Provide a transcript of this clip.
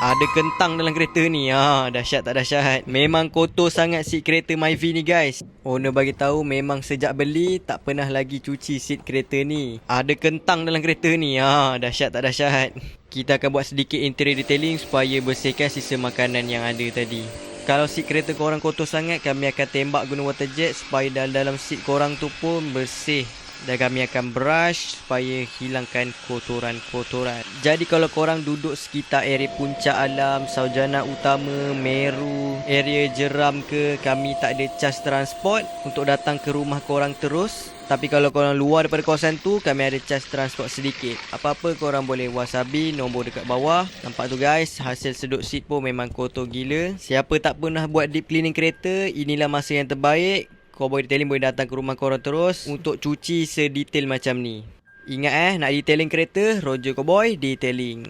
Ada kentang dalam kereta ni. Dahsyat tak dahsyat. Memang kotor sangat seat kereta Myvi ni guys. Owner bagi tahu memang sejak beli tak pernah lagi cuci seat kereta ni. Ada kentang dalam kereta ni. Dahsyat tak dahsyat. Kita akan buat sedikit interior detailing supaya bersihkan sisa makanan yang ada tadi. Kalau seat kereta korang kotor sangat, kami akan tembak guna water jet supaya dalam seat korang tu pun bersih. Dan kami akan brush supaya hilangkan kotoran-kotoran. Jadi kalau korang duduk sekitar area Puncak Alam, Saujana Utama, Meru, area Jeram ke, kami tak ada charge transport untuk datang ke rumah korang terus. Tapi kalau korang luar daripada kawasan tu, kami ada charge transport sedikit. Apa-apa korang boleh wasabi, nombor dekat bawah. Nampak tu guys, hasil sedut seat pun memang kotor gila. Siapa tak pernah buat deep cleaning kereta, inilah masa yang terbaik. Cowboy Detailing boleh datang ke rumah korang terus untuk cuci sedetail macam ni. Ingat nak detailing kereta, Roger Cowboy Detailing.